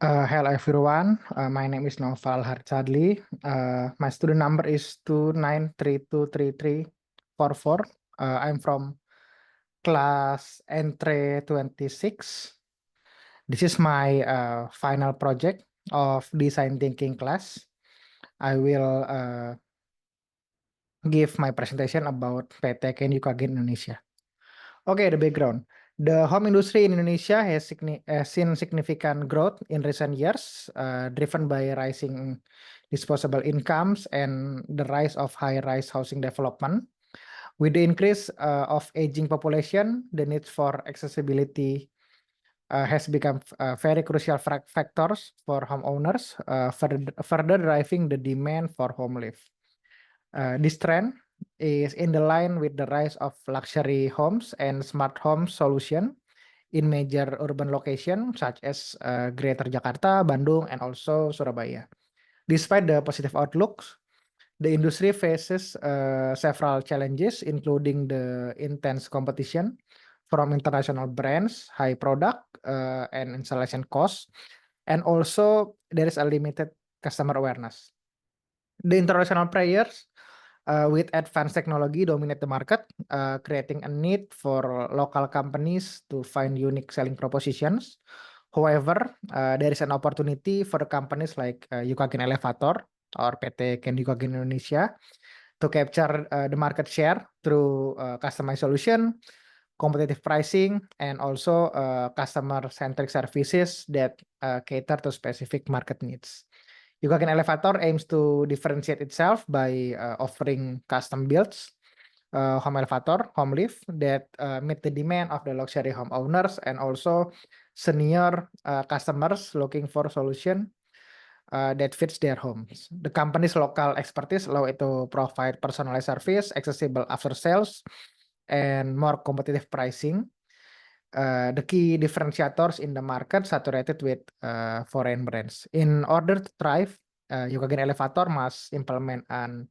Hello everyone, my name is Noval Harchadli. My student number is 29323344. I'm from class Entre 26. This is my final project of design thinking class. I will give my presentation about PT Ken Yukagen Indonesia. Okay, the background. The home industry in Indonesia has seen significant growth in recent years, driven by rising disposable incomes and the rise of high-rise housing development. With the increase of aging population, the need for accessibility has become very crucial factors for homeowners, further driving the demand for home life. This trend is in the line with the rise of luxury homes and smart home solution in major urban locations such as Greater Jakarta, Bandung, and also Surabaya. Despite the positive outlooks, the industry faces several challenges, including the intense competition from international brands, high product and installation costs, and also there is a limited customer awareness. The international players with advanced technology dominate the market, creating a need for local companies to find unique selling propositions. However, there is an opportunity for companies like Yukagen Elevator or PT Ken Yukagen Indonesia to capture the market share through customized solution, competitive pricing, and also customer-centric services that cater to specific market needs. Yukagen Elevator aims to differentiate itself by offering custom builds, home elevator, home lift that meet the demand of the luxury home owners and also senior customers looking for solution that fits their homes. The company's local expertise allow it to provide personalized service, accessible after sales, and more competitive pricing. The key differentiators in the market saturated with foreign brands. In order to thrive, Yukagen Elevator must implement an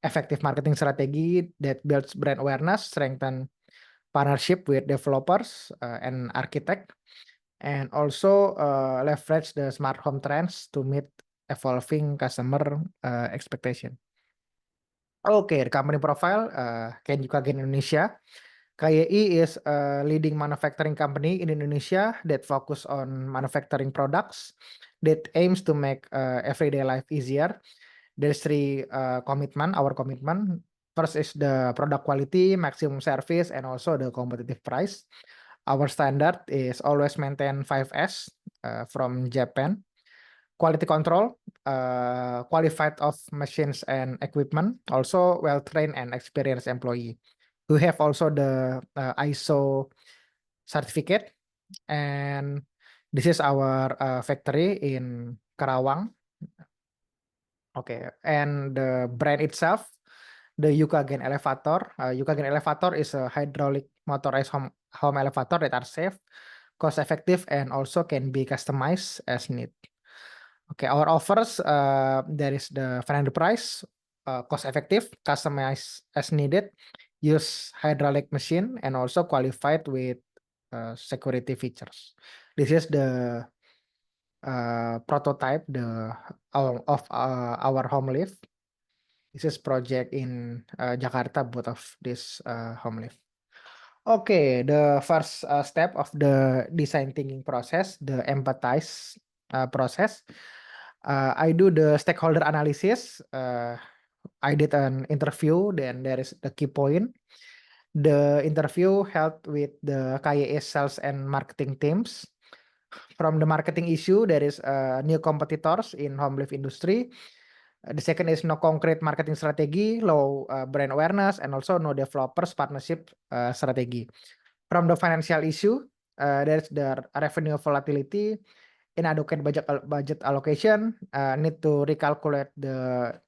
effective marketing strategy that builds brand awareness, strengthen partnership with developers and architect, and also leverage the smart home trends to meet evolving customer expectation. Okay, the company profile, Ken Yukagen Indonesia. KYI is a leading manufacturing company in Indonesia that focus on manufacturing products that aims to make everyday life easier. There's three commitment, our commitment. First is the product quality, maximum service, and also the competitive price. Our standard is always maintain 5S from Japan. Quality control, qualified of machines and equipment, also well-trained and experienced employee. We have also the ISO certificate, and this is our factory in Karawang. Okay, and the brand itself, the Yukagen Elevator. Yukagen Elevator is a hydraulic motorized home elevator that are safe, cost effective, and also can be customized as need. Okay, our offers, there is the friendly price, cost effective, customized as needed, use hydraulic machine, and also qualified with security features. This is the prototype of our home lift. This is project in Jakarta, both of this home lift. Okay, the first step of the design thinking process, the empathize process. I do the stakeholder analysis. I did an interview, then there is the key point. The interview held with the KYS sales and marketing teams. From the marketing issue, there is new competitors in home lift industry. The second is no concrete marketing strategy, low brand awareness, and also no developers partnership strategy. From the financial issue, there's the revenue volatility, inadequate budget allocation, need to recalculate the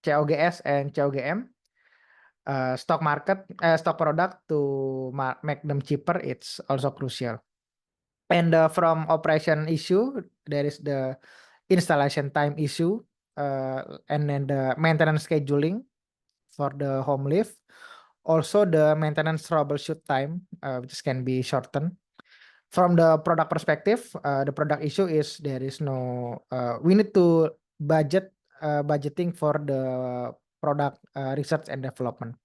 COGS and COGM, stock product to make them cheaper. It's also crucial. And from operation issue, there is the installation time issue, and then the maintenance scheduling for the home lift. Also the maintenance troubleshoot time, which can be shortened. From the product perspective, the product issue is there is no we need to budgeting for the product research and development.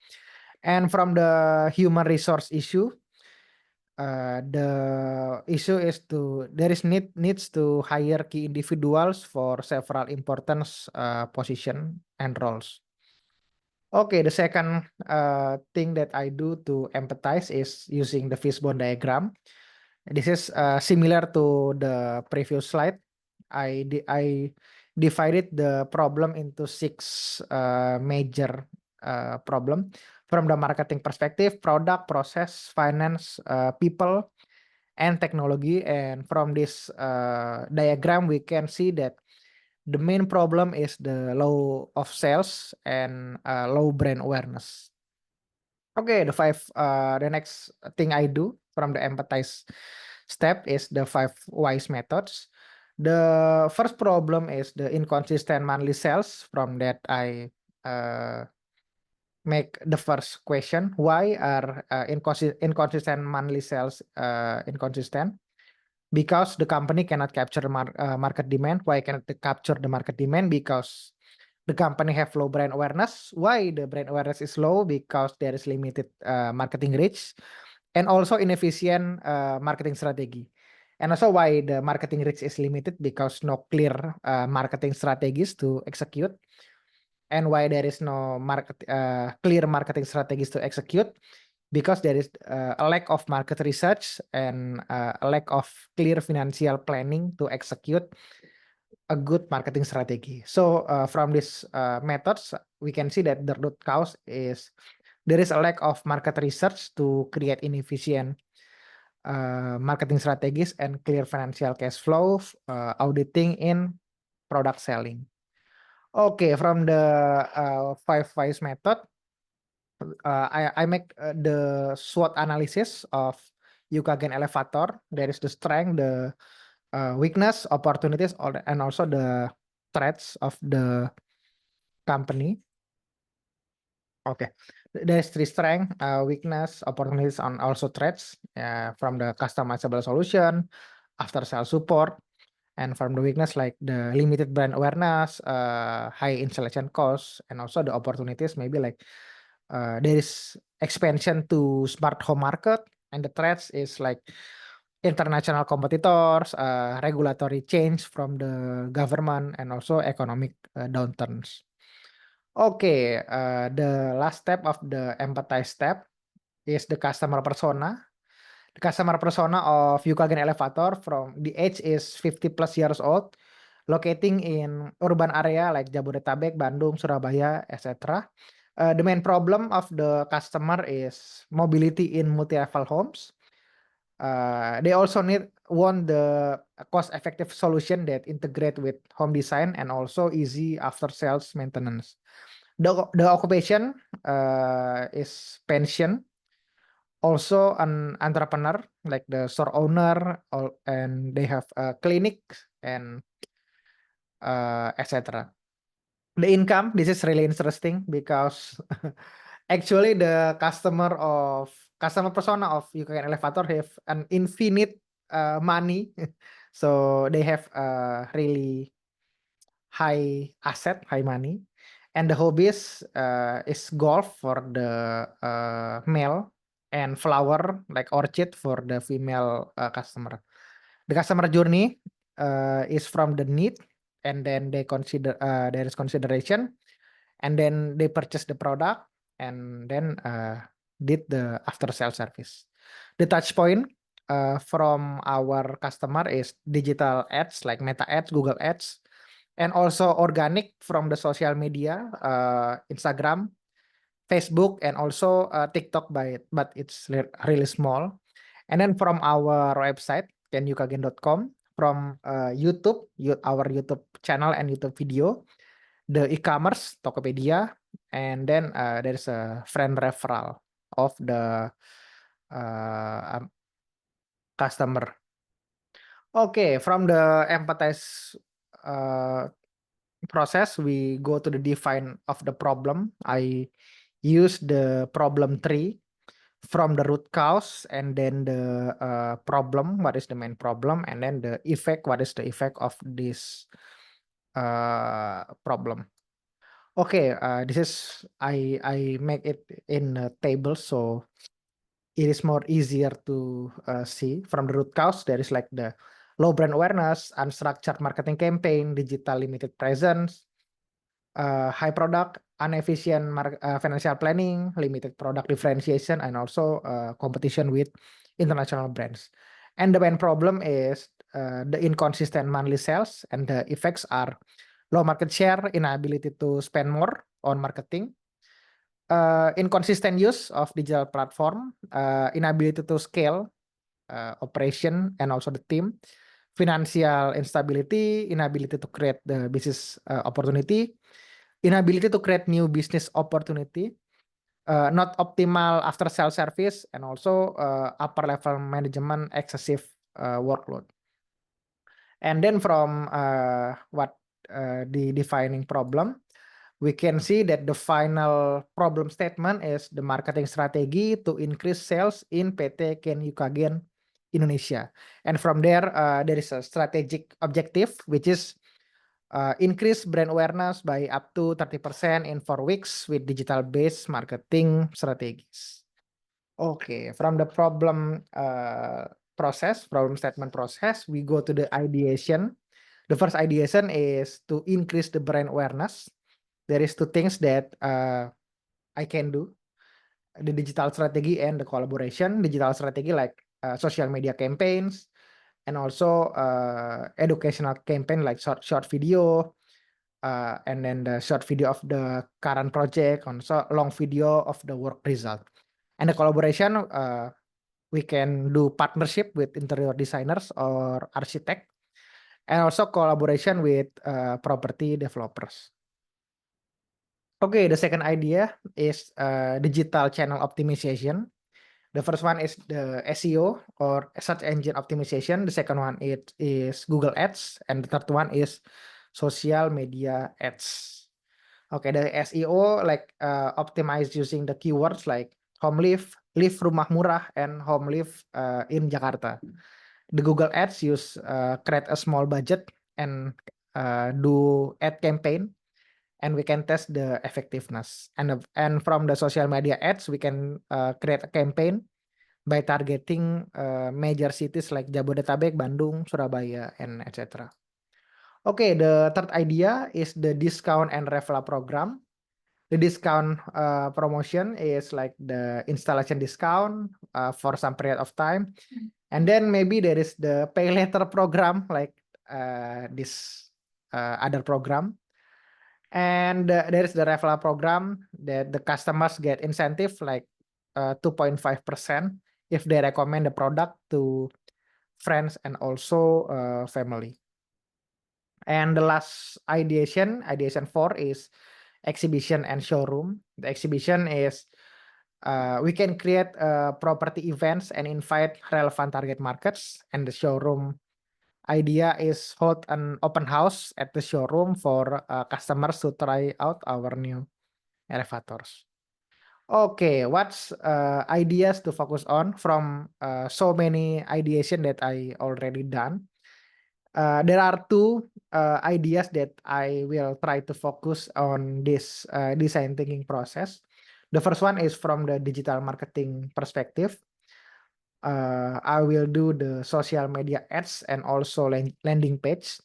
And from the human resource issue, the issue is needs to hire key individuals for several important position and roles. Okay, the second thing that I do to empathize is using the fishbone diagram. This is similar to the previous slide. I divided the problem into 6 major problem from the marketing perspective, product, process, finance, people, and technology. And from this diagram, we can see that the main problem is the low of sales and low brand awareness. Okay, the next thing I do from the empathize step is the 5 whys methods. The first problem is the inconsistent monthly sales. From that, I make the first question: why are inconsistent monthly sales inconsistent? Because the company cannot capture market demand. Why cannot they capture the market demand? Because the company have low brand awareness. Why the brand awareness is low? Because there is limited marketing reach, and also inefficient marketing strategy. And also why the marketing reach is limited? Because no clear marketing strategies to execute. And why there is no clear marketing strategies to execute? Because there is a lack of market research and a lack of clear financial planning to execute a good marketing strategy. So from these methods, we can see that the root cause is there is a lack of market research to create inefficient marketing strategies and clear financial cash flow, auditing in product selling. Okay, from the 5 whys method, I make the SWOT analysis of Yukagen Elevator. There is the strength, the weakness, opportunities, and also the threats of the company. Okay, there's 3 strength, weakness, opportunities, and also threats from the customizable solution, after sales support, and from the weakness like the limited brand awareness, high installation costs, and also the opportunities maybe like there is expansion to smart home market, and the threats is like international competitors, regulatory change from the government, and also economic downturns. Okay, the last step of the empathize step is the customer persona. The customer persona of Yukagen Elevator from the age is 50 plus years old, locating in urban area like Jabodetabek, Bandung, Surabaya, etc. The main problem of the customer is mobility in multi-level homes. They also want the cost-effective solution that integrate with home design and also easy after-sales maintenance. The occupation is pension, also an entrepreneur like the store owner, and they have a clinic and etc. The income, this is really interesting because actually the customer persona of Yukagen Elevator have an infinite money, so they have a really high asset, high money. And the hobbies is golf for the male and flower like orchid for the female customer. The customer journey is from the need, and then they consider there is consideration, and then they purchase the product, and then did the after sale service. The touch point from our customer is digital ads like Meta ads, Google ads, and also organic from the social media, Instagram, Facebook, and also TikTok but it's really small. And then from our website kenyukagen.com, from YouTube, our YouTube channel and YouTube video, the e-commerce Tokopedia, and then there's a friend referral of the customer. Okay, from the empathize process, we go to the define of the problem. I use the problem tree. from the root cause, and then the problem, what is the main problem, and then the effect, what is the effect of this problem. Okay, this is I make it in a table, so it is more easier to see. From the root cause, there is like the low brand awareness, unstructured marketing campaign, digital limited presence, high product, inefficient financial planning, limited product differentiation, and also competition with international brands. And the main problem is the inconsistent monthly sales, and the effects are low market share, inability to spend more on marketing, inconsistent use of digital platform, inability to scale operation and also the team, financial instability, inability to create the business opportunity, inability to create new business opportunity, not optimal after sales service, and also upper level management excessive workload. And then from what the defining problem, we can see that the final problem statement is the marketing strategy to increase sales in PT Ken Yukagen Indonesia. And from there, there is a strategic objective, which is increase brand awareness by up to 30% in 4 weeks with digital-based marketing strategies. Okay, from the problem statement process, we go to the ideation. The first ideation is to increase the brand awareness. There is 2 things that I can do: the digital strategy and the collaboration. Digital strategy like social media campaigns, and also educational campaign like short video, and then the short video of the current project, also long video of the work result. And the collaboration, we can do partnership with interior designers or architect, and also collaboration with property developers. Okay, the second idea is digital channel optimization. The first one is the SEO or search engine optimization. The second one is Google Ads, and the third one is social media ads. Okay, the SEO like optimize using the keywords like home live rumah murah, and home live in Jakarta. The Google Ads use create a small budget and do ad campaign, and we can test the effectiveness. And from the social media ads, we can create a campaign by targeting major cities like Jabodetabek, Bandung, Surabaya, and etc. Okay, the third idea is the discount and referral program. The discount promotion is like the installation discount for some period of time. And then maybe there is the pay later program like this other program. And there is the referral program that the customers get incentive like 2.5% if they recommend the product to friends and also family. And the last ideation 4, is exhibition and showroom. The exhibition is we can create property events and invite relevant target markets. And the showroom idea is hold an open house at the showroom for customers to try out our new elevators. Okay, what's ideas to focus on from so many ideation that I already done? There are 2 ideas that I will try to focus on this design thinking process. The first one is from the digital marketing perspective. I will do the social media ads and also landing page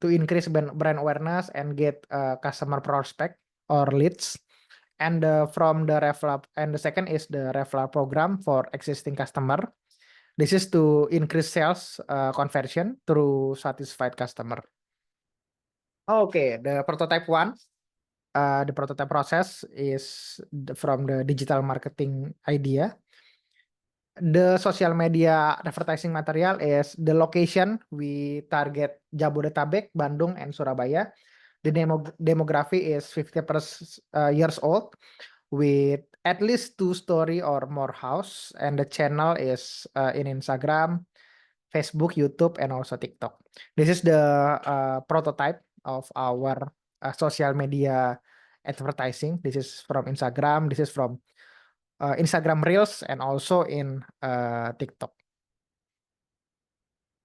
to increase brand awareness and get customer prospect or leads. And from the referral, and the second is the referral program for existing customer. This is to increase sales conversion through satisfied customer. Okay, the prototype 1. The prototype process is from the digital marketing idea. The social media advertising material is the location. We target Jabodetabek, Bandung, and Surabaya. The demography is 50 years old with at least 2 story or more house, and the channel is in Instagram, Facebook, YouTube, and also TikTok. This is the prototype of our social media advertising. This is from Instagram. This is from Instagram Reels, and also in TikTok.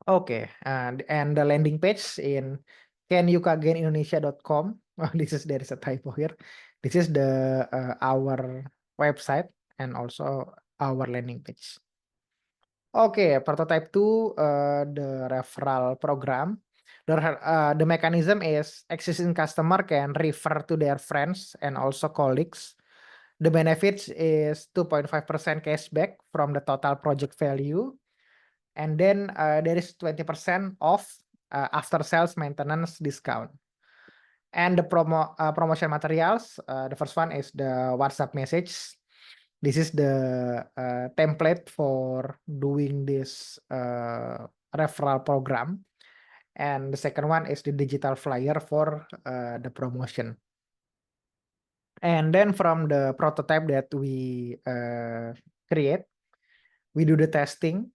Okay, and the landing page in canyoukagenindonesia.com. Oh, there is a typo here. This is the our website and also our landing page. Okay, prototype 2, the referral program. The mechanism is existing customer can refer to their friends and also colleagues. The benefits is 2.5% cashback from the total project value. And then there is 20% off after sales maintenance discount. And the promotion materials, the first one is the WhatsApp message. This is the template for doing this referral program. And the second one is the digital flyer for the promotion. And then from the prototype that we create, we do the testing,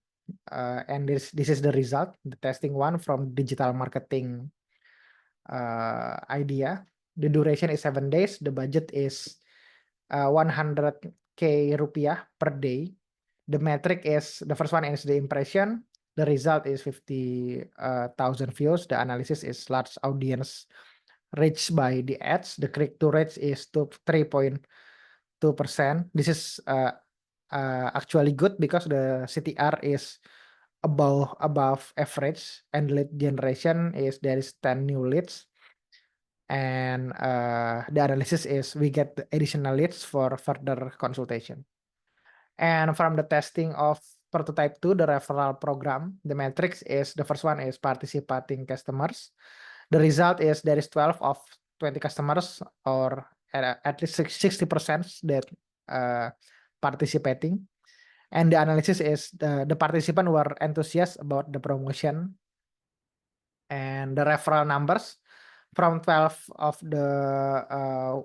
and this is the result, the testing one from digital marketing idea. The duration is 7 days. The budget is 100K rupiah per day. The metric is, the first one is the impression. The result is 50,000 views. The analysis is large audience reached by the ads. The click-through rate is 3.2%. This is actually good because the CTR is above average, and lead generation is there is 10 new leads, and the analysis is we get the additional leads for further consultation. And from the testing of prototype 2, the referral program, the metrics is, the first one is participating customers. The result is there is 12 of 20 customers, or at least 60% that participating. And the analysis is the participant were enthusiastic about the promotion. And the referral numbers, from 12 of the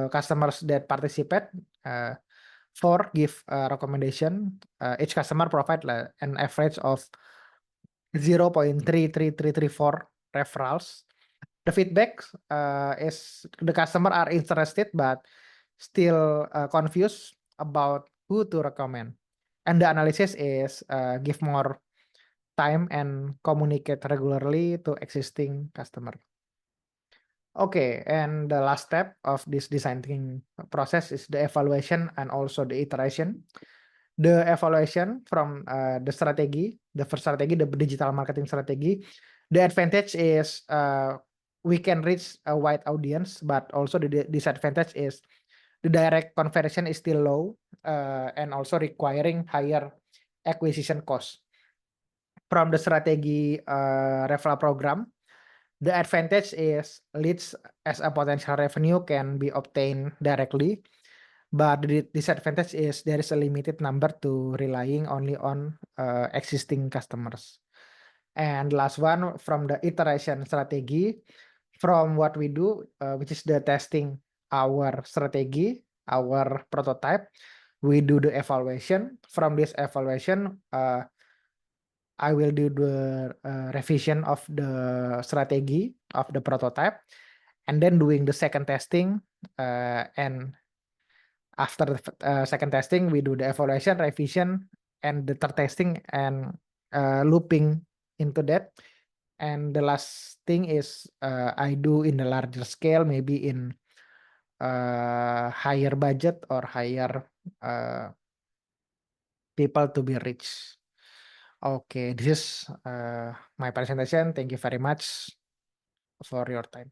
customers that participate, 4 give recommendation. Each customer provide an average of 0.33334 referrals. The feedback is the customer are interested but still confused about who to recommend. And the analysis is give more time and communicate regularly to existing customer. Okay, and the last step of this design thinking process is the evaluation and also the iteration. The evaluation from the strategy, the first strategy, the digital marketing strategy. The advantage is we can reach a wide audience, but also the disadvantage is the direct conversion is still low, and also requiring higher acquisition cost. From the strategy referral program, the advantage is leads as a potential revenue can be obtained directly, but the disadvantage is there is a limited number to relying only on existing customers. And last one, from the iteration strategy, from what we do, which is the testing our strategy, our prototype, we do the evaluation. From this evaluation, I will do the revision of the strategy of the prototype, and then doing the second testing. And after the second testing, we do the evaluation, revision, and the third testing, and looping into that. And the last thing is I do in the larger scale, maybe in higher budget or higher people to be reached. Okay, this is my presentation. Thank you very much for your time.